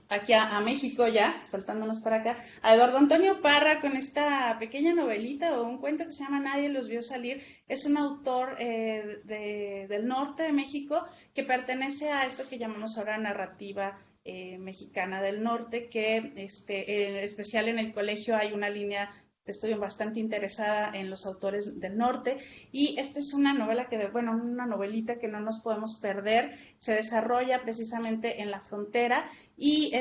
aquí a México ya, saltándonos para acá, a Eduardo Antonio Parra con esta pequeña novelita o un cuento que se llama Nadie los vio salir. Es un autor del norte de México que pertenece a esto que llamamos ahora narrativa mexicana del norte, que en especial en el colegio hay una línea de estudio bastante interesada en los autores del norte, y esta es una novela una novelita que no nos podemos perder. Se desarrolla precisamente en la frontera y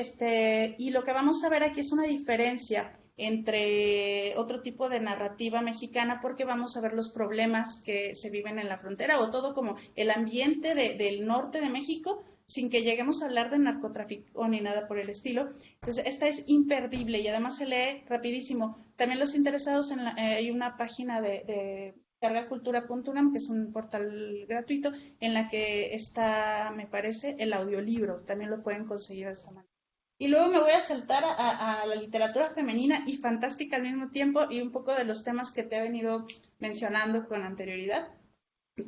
lo que vamos a ver aquí es una diferencia entre otro tipo de narrativa mexicana, porque vamos a ver los problemas que se viven en la frontera o todo como el ambiente del norte de México, sin que lleguemos a hablar de narcotráfico ni nada por el estilo. Entonces, esta es imperdible y además se lee rapidísimo. También los interesados, hay una página de cargacultura.unam, que es un portal gratuito, en la que está, me parece, el audiolibro. También lo pueden conseguir de esta manera. Y luego me voy a saltar a la literatura femenina y fantástica al mismo tiempo, y un poco de los temas que te he venido mencionando con anterioridad.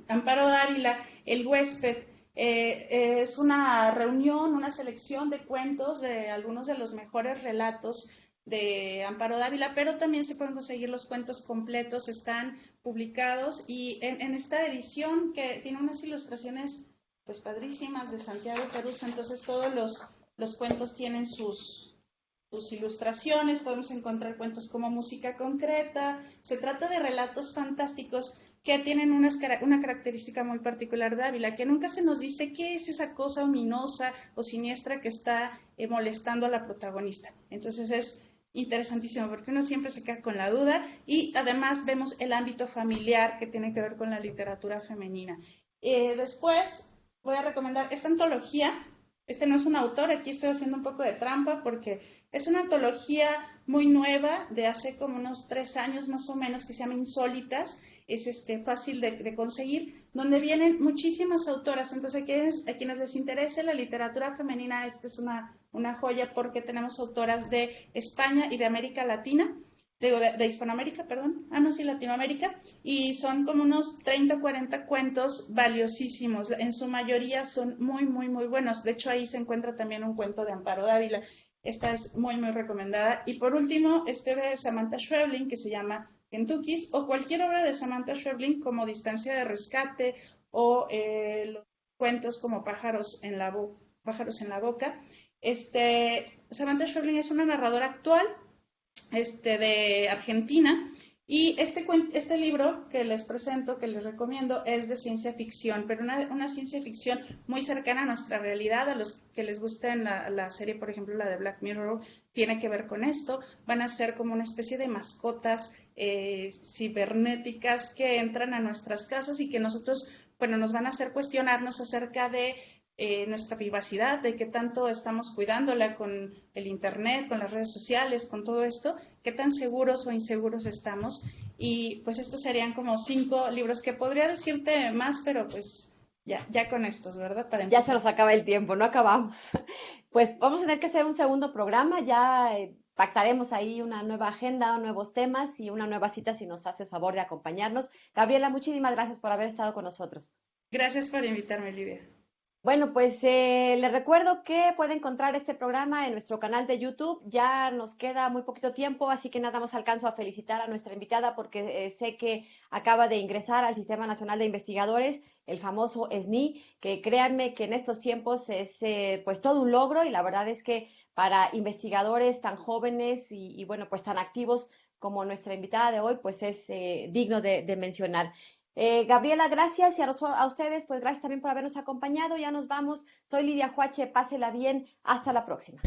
Amparo Dávila, El huésped. Es una reunión, una selección de cuentos de algunos de los mejores relatos de Amparo Dávila, pero también se pueden conseguir los cuentos completos, están publicados, y en esta edición que tiene unas ilustraciones pues padrísimas de Santiago Caruso. Entonces todos los cuentos tienen sus sus ilustraciones, podemos encontrar cuentos como Música Concreta. Se trata de relatos fantásticos que tienen una característica muy particular de Ávila, que nunca se nos dice qué es esa cosa ominosa o siniestra que está molestando a la protagonista. Entonces es interesantísimo porque uno siempre se queda con la duda, y además vemos el ámbito familiar que tiene que ver con la literatura femenina. Después voy a recomendar esta antología. Este no es un autor, aquí estoy haciendo un poco de trampa porque es una antología muy nueva de hace como unos 3 años más o menos, que se llama Insólitas. Es fácil de conseguir, donde vienen muchísimas autoras. Entonces a quienes les interese la literatura femenina, esta es una joya, porque tenemos autoras de España y de América Latina, de Hispanoamérica, perdón, Latinoamérica, y son como unos 30 o 40 cuentos valiosísimos. En su mayoría son muy, muy, muy buenos. De hecho, ahí se encuentra también un cuento de Amparo Dávila. Esta es muy, muy recomendada. Y por último, de Samantha Schweblin, que se llama Kentuckys, o cualquier obra de Samantha Schweblin, como Distancia de Rescate, o los cuentos como Pájaros en la Boca. Samantha Schweblin es una narradora actual de Argentina, y este libro que les presento, que les recomiendo, es de ciencia ficción, pero una ciencia ficción muy cercana a nuestra realidad. A los que les gusta la serie, por ejemplo, la de Black Mirror, tiene que ver con esto. Van a ser como una especie de mascotas cibernéticas que entran a nuestras casas y que nosotros, bueno, nos van a hacer cuestionarnos acerca de nuestra privacidad, de qué tanto estamos cuidándola con el internet, con las redes sociales, con todo esto, qué tan seguros o inseguros estamos. Y pues estos serían como 5 libros que podría decirte más, pero pues ya con estos, ¿verdad? Para Ya se nos acaba el tiempo, no acabamos. Pues vamos a tener que hacer un segundo programa, ya pactaremos ahí una nueva agenda, nuevos temas y una nueva cita si nos haces favor de acompañarnos. Gabriela, muchísimas gracias por haber estado con nosotros. Gracias por invitarme, Lidia. Bueno, pues les recuerdo que puede encontrar este programa en nuestro canal de YouTube. Ya nos queda muy poquito tiempo, así que nada más alcanzo a felicitar a nuestra invitada porque sé que acaba de ingresar al Sistema Nacional de Investigadores, el famoso SNI, que créanme que en estos tiempos es pues todo un logro, y la verdad es que para investigadores tan jóvenes y bueno, pues tan activos como nuestra invitada de hoy, pues es digno de mencionar. Gabriela, gracias, y a ustedes, pues gracias también por habernos acompañado. Ya nos vamos. Soy Lidia Huache, pásela bien. Hasta la próxima.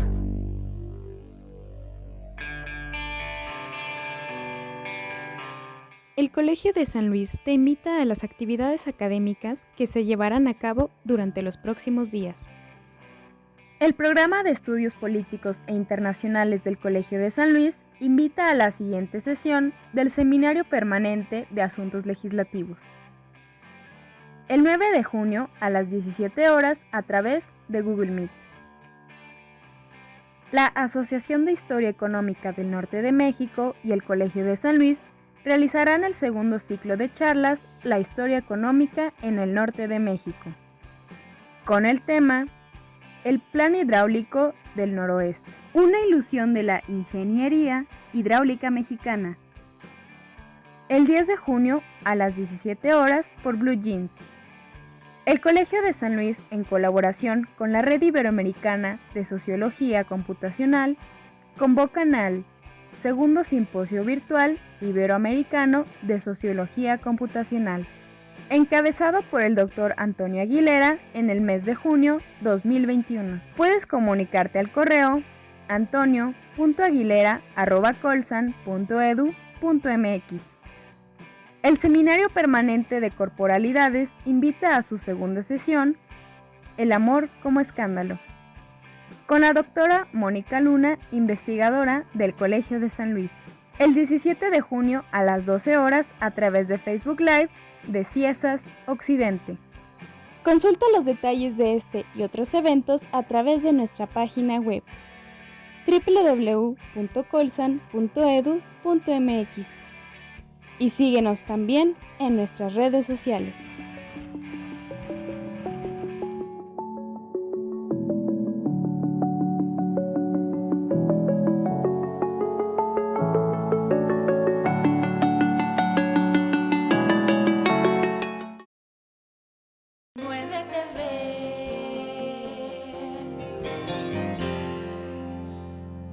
El Colegio de San Luis te invita a las actividades académicas que se llevarán a cabo durante los próximos días. El Programa de Estudios Políticos e Internacionales del Colegio de San Luis invita a la siguiente sesión del Seminario Permanente de Asuntos Legislativos. El 9 de junio a las 17 horas a través de Google Meet. La Asociación de Historia Económica del Norte de México y el Colegio de San Luis realizarán el segundo ciclo de charlas La Historia Económica en el Norte de México, con el tema El Plan Hidráulico del Noroeste, una ilusión de la ingeniería hidráulica mexicana. El 10 de junio a las 17 horas por Blue Jeans. El Colegio de San Luis, en colaboración con la Red Iberoamericana de Sociología Computacional, convocan al Segundo Simposio Virtual Iberoamericano de Sociología Computacional, encabezado por el Dr. Antonio Aguilera en el mes de junio 2021. Puedes comunicarte al correo antonio.aguilera@colsan.edu.mx. El Seminario Permanente de Corporalidades invita a su segunda sesión, El amor como escándalo, con la doctora Mónica Luna, investigadora del Colegio de San Luis. El 17 de junio a las 12 horas a través de Facebook Live de CIESAS Occidente. Consulta los detalles de este y otros eventos a través de nuestra página web www.colsan.edu.mx y síguenos también en nuestras redes sociales.